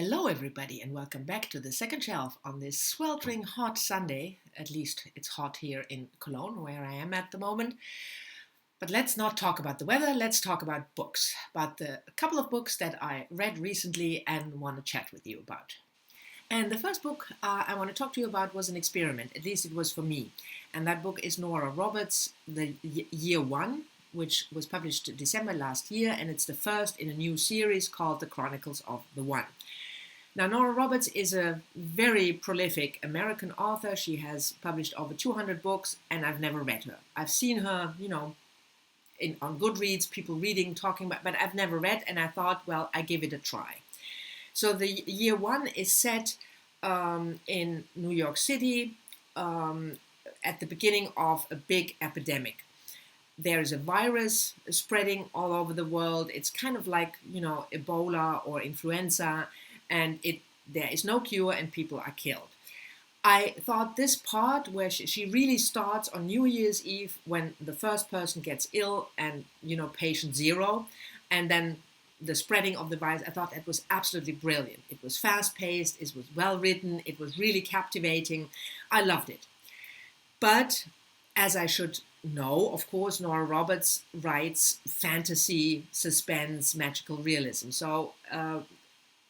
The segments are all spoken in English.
Hello, everybody, and welcome back to the second shelf on this sweltering hot Sunday. At least it's hot here in Cologne, where I am at the moment. But let's not talk about the weather, let's talk about books, about a couple of books that I read recently and want to chat with you about. And the first book I want to talk to you about was an experiment, at least it was for me. And that book is Nora Roberts' The Year One, which was published December last year, and it's the first in a new series called The Chronicles of the One. Now, Nora Roberts is a very prolific American author. She has published over 200 books, and I've never read her. I've seen her, on Goodreads, people reading, talking about, but I've never read, and I thought, well, I give it a try. So the Year One is set in New York City at the beginning of a big epidemic. There is a virus spreading all over the world. It's kind of like, Ebola or influenza, and there is no cure and people are killed. I thought this part where she really starts on New Year's Eve when the first person gets ill and, patient zero, and then the spreading of the virus, I thought that was absolutely brilliant. It was fast-paced, it was well-written, it was really captivating. I loved it. But as I should know, of course, Nora Roberts writes fantasy, suspense, magical realism. So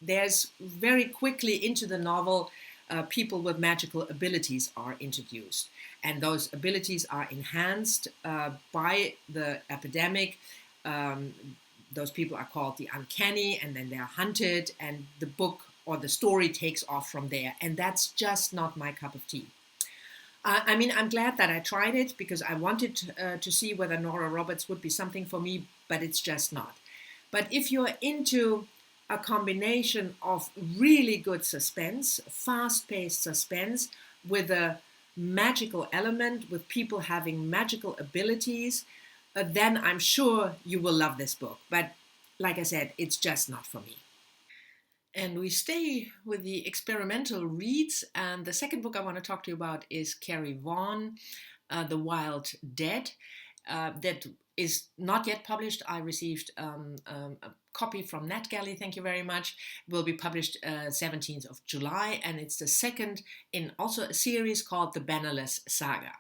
there's very quickly into the novel, people with magical abilities are introduced. And those abilities are enhanced by the epidemic. Those people are called the uncanny, and then they're hunted, and the book or the story takes off from there. And that's just not my cup of tea. I'm glad that I tried it because I wanted to see whether Nora Roberts would be something for me, but it's just not. But if you're into a combination of really good suspense, fast-paced suspense, with a magical element, with people having magical abilities, then I'm sure you will love this book. But like I said, it's just not for me. And we stay with the experimental reads. And the second book I want to talk to you about is Carrie Vaughan, The Wild Dead. That is not yet published. I received a copy from NetGalley, thank you very much. It will be published 17th of July, and it's the second in also a series called The Bannerless Saga.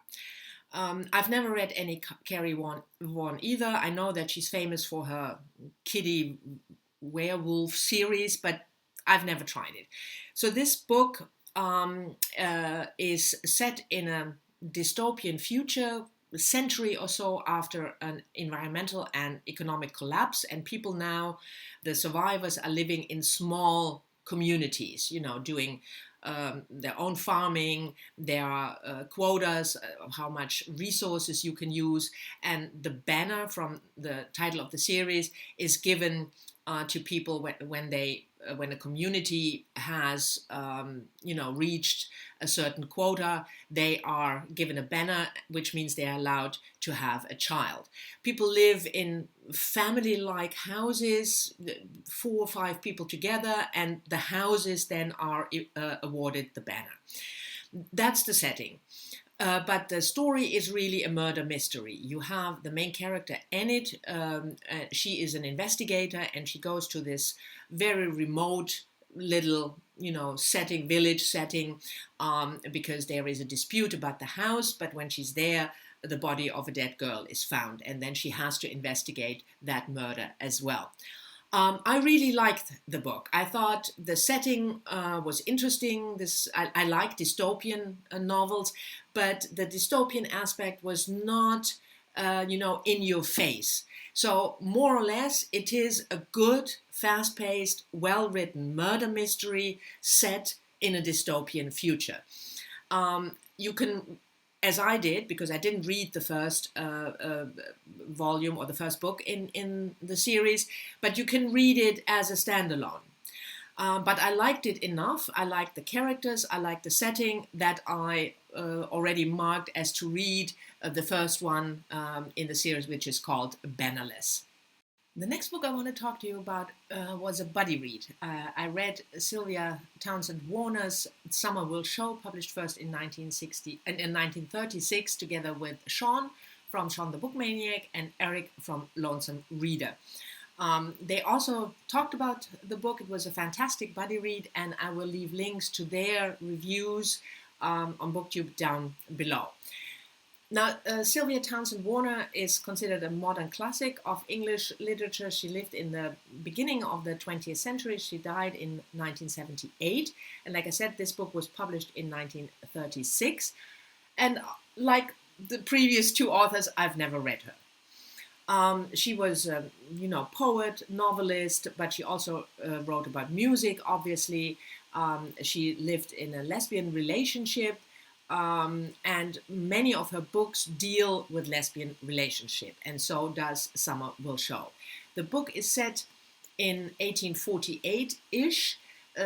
I've never read any Carrie Vaughan either. I know that she's famous for her kiddie werewolf series, but I've never tried it. So this book is set in a dystopian future, a century or so after an environmental and economic collapse, and people now, the survivors, are living in small communities, doing their own farming. There are quotas of how much resources you can use, and the banner from the title of the series is given to people when a community has reached a certain quota. They are given a banner, which means they are allowed to have a child. People live in family-like houses, 4 or 5 people together, and the houses then are awarded the banner. That's the setting. But the story is really a murder mystery. You have the main character, Enid. She is an investigator, and she goes to this very remote little, village setting, because there is a dispute about the house. But when she's there, the body of a dead girl is found, and then she has to investigate that murder as well. I really liked the book. I thought the setting was interesting. I like dystopian novels, but the dystopian aspect was not, in your face. So more or less, it is a good, fast-paced, well-written murder mystery set in a dystopian future. You can, as I did, because I didn't read the first volume or the first book in the series, but you can read it as a standalone. But I liked it enough. I liked the characters, I liked the setting, that I already marked as to read the first one in the series, which is called Bannerless. The next book I want to talk to you about was a buddy read. I read Sylvia Townsend Warner's Summer Will Show, published first in 1936, together with Sean from Sean the Book Maniac and Eric from Lonesome Reader. They also talked about the book. It was a fantastic buddy read, and I will leave links to their reviews on BookTube down below. Now, Sylvia Townsend Warner is considered a modern classic of English literature. She lived in the beginning of the 20th century. She died in 1978. And like I said, this book was published in 1936. And like the previous two authors, I've never read her. She was, poet, novelist, but she also wrote about music, obviously. She lived in a lesbian relationship. And many of her books deal with lesbian relationship, and so does Summer Will Show. The book is set in 1848-ish,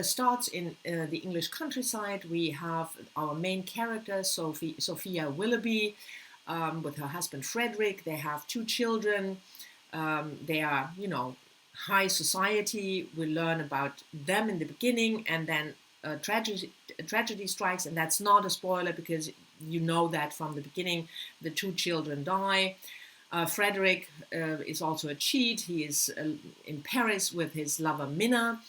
starts in the English countryside. We have our main character, Sophia Willoughby, with her husband Frederick. They have two children. They are, high society. We learn about them in the beginning, and then tragedy strikes, and that's not a spoiler because you know that from the beginning. The two children die. Frederick is also a cheat. He is in Paris with his lover Minna,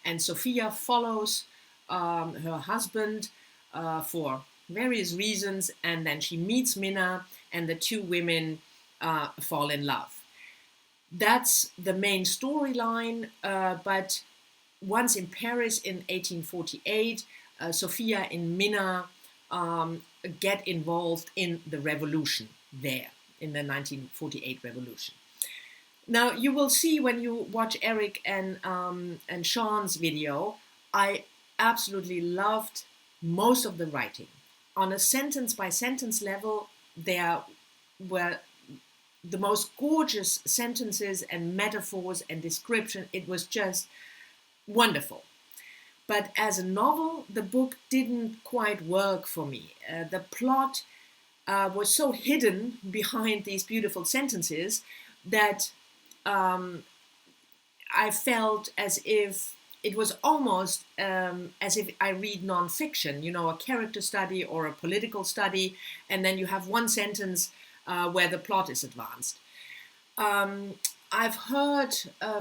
and Sophia follows her husband for various reasons, and then she meets Minna, and the two women fall in love. That's the main storyline, but once in Paris in 1848, Sophia and Minna get involved in the revolution there, in the 1948 revolution. Now, you will see when you watch Eric and Sean's video, I absolutely loved most of the writing. On a sentence-by-sentence level, there were the most gorgeous sentences and metaphors and description. It was just wonderful. But as a novel, the book didn't quite work for me. The plot was so hidden behind these beautiful sentences that I felt as if it was almost as if I read nonfiction, a character study or a political study, and then you have one sentence where the plot is advanced. I've heard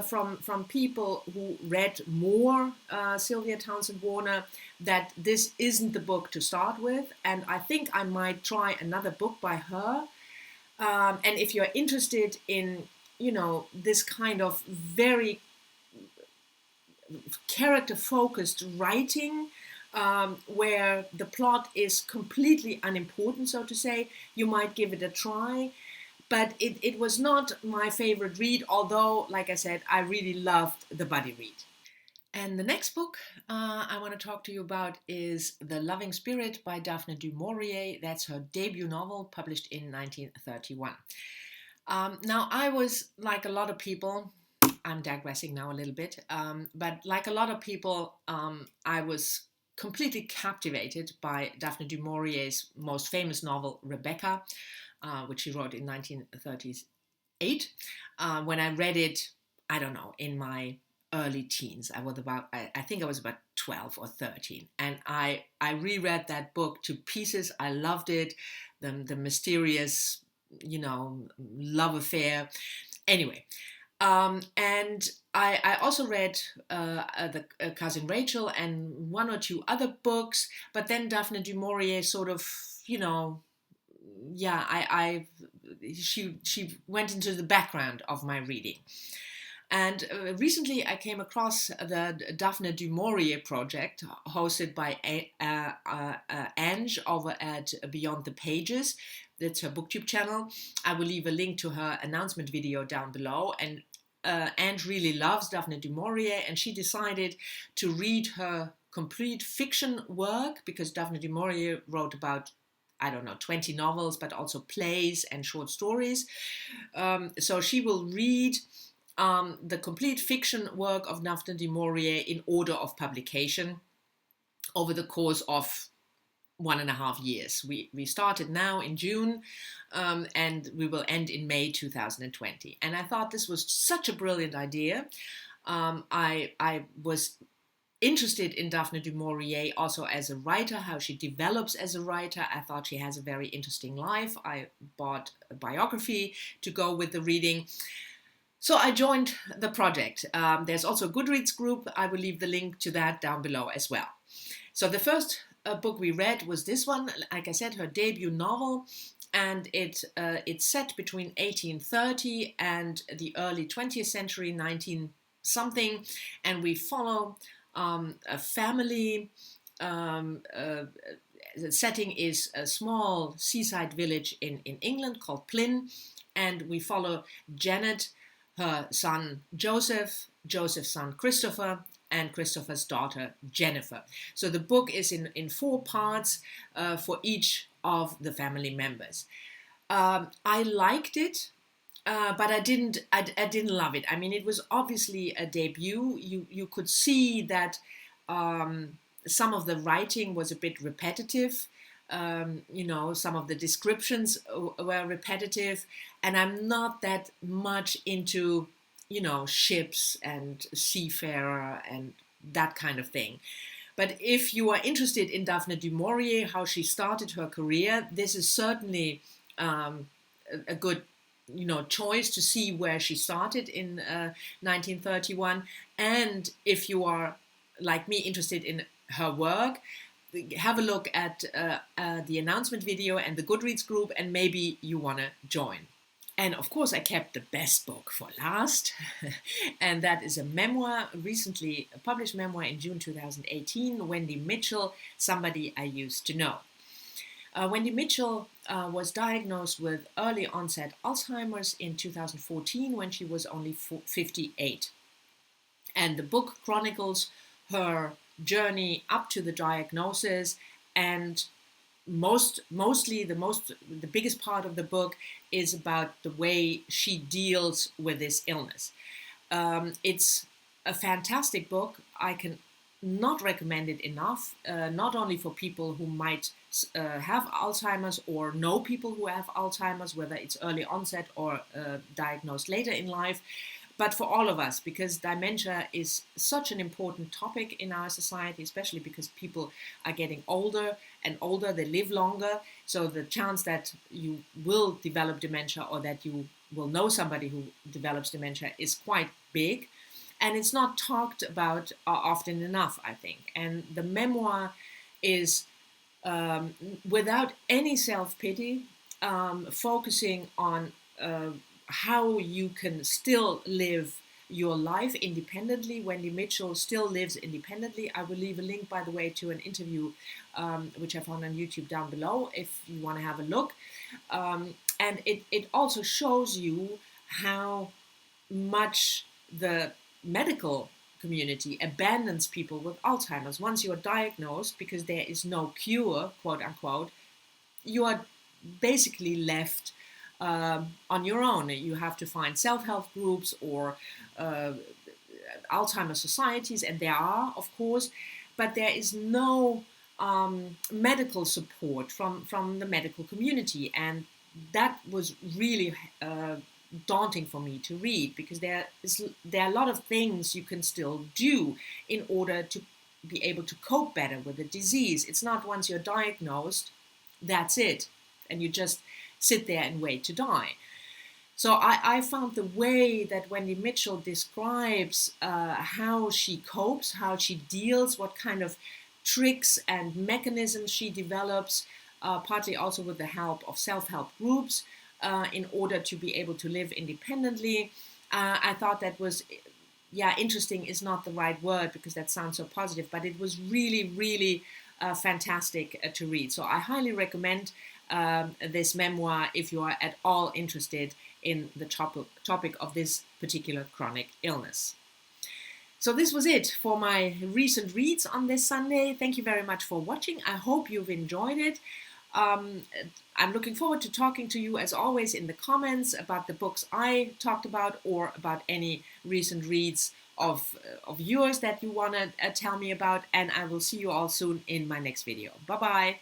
from people who read more Sylvia Townsend Warner that this isn't the book to start with, and I think I might try another book by her. And if you're interested in, this kind of very character-focused writing, where the plot is completely unimportant, so to say, you might give it a try. But it was not my favorite read, although, like I said, I really loved the buddy read. And the next book I want to talk to you about is The Loving Spirit by Daphne du Maurier. That's her debut novel, published in 1931. Now, I was, like a lot of people, I'm digressing now a little bit, but like a lot of people, I was completely captivated by Daphne du Maurier's most famous novel, Rebecca, which she wrote in 1938. When I read it, I don't know, in my early teens, I think I was about 12 or 13, and I reread that book to pieces. I loved it, the mysterious, love affair. Anyway, and I also read the Cousin Rachel and one or two other books, but then Daphne du Maurier sort of, she went into the background of my reading. And recently I came across the Daphne du Maurier project, hosted by Ange over at Beyond the Pages. That's her BookTube channel. I will leave a link to her announcement video down below. And Ange really loves Daphne du Maurier, and she decided to read her complete fiction work, because Daphne du Maurier wrote about, 20 novels, but also plays and short stories. So she will read the complete fiction work of Daphne du Maurier in order of publication over the course of 1.5 years. We started now in June, and we will end in May 2020. And I thought this was such a brilliant idea. I was interested in Daphne du Maurier also as a writer, how she develops as a writer. I thought she has a very interesting life. I bought a biography to go with the reading. So I joined the project. There's also a Goodreads group. I will leave the link to that down below as well. So the first book we read was this one, like I said, her debut novel, and it's set between 1830 and the early 20th century, 19 something, and we follow a family. The setting is a small seaside village in England called Plyn, and we follow Janet, her son Joseph, Joseph's son Christopher, and Christopher's daughter Jennifer. So the book is in 4 parts for each of the family members. I liked it, but I didn't love it. I mean, it was obviously a debut. You could see that some of the writing was a bit repetitive. Some of the descriptions were repetitive, and I'm not that much into, ships and seafarer and that kind of thing. But if you are interested in Daphne du Maurier, how she started her career, this is certainly a good choice to see where she started in 1931. And if you are, like me, interested in her work, have a look at the announcement video and the Goodreads group, and maybe you want to join. And of course, I kept the best book for last, and that is a memoir, recently a published memoir in June 2018, Wendy Mitchell, Somebody I Used to Know. Wendy Mitchell was diagnosed with early onset Alzheimer's in 2014 when she was only 58. And the book chronicles her journey up to the diagnosis, and mostly the biggest part of the book is about the way she deals with this illness. It's a fantastic book. I can not recommend it enough, not only for people who might have Alzheimer's or know people who have Alzheimer's, whether it's early onset or diagnosed later in life, but for all of us, because dementia is such an important topic in our society, especially because people are getting older and older, they live longer. So the chance that you will develop dementia or that you will know somebody who develops dementia is quite big. And it's not talked about often enough, I think. And the memoir is without any self-pity, focusing on how you can still live your life independently. Wendy Mitchell still lives independently. I will leave a link, by the way, to an interview which I found on YouTube down below if you want to have a look. And it also shows you how much the medical community abandons people with Alzheimer's. Once you are diagnosed, because there is no cure, quote unquote, you are basically left on your own. You have to find self-help groups or Alzheimer's societies, and there are, of course, but there is no medical support from the medical community, and that was really daunting for me to read, because there are a lot of things you can still do in order to be able to cope better with the disease. It's not once you're diagnosed, that's it, and you just sit there and wait to die. So I found the way that Wendy Mitchell describes how she copes, how she deals, what kind of tricks and mechanisms she develops, partly also with the help of self-help groups, in order to be able to live independently. I thought that was, interesting is not the right word because that sounds so positive, but it was really, really fantastic to read. So I highly recommend this memoir if you are at all interested in the topic of this particular chronic illness. So this was it for my recent reads on this Sunday. Thank you very much for watching. I hope you've enjoyed it. I'm looking forward to talking to you, as always, in the comments about the books I talked about or about any recent reads of yours that you want to tell me about. And I will see you all soon in my next video. Bye-bye.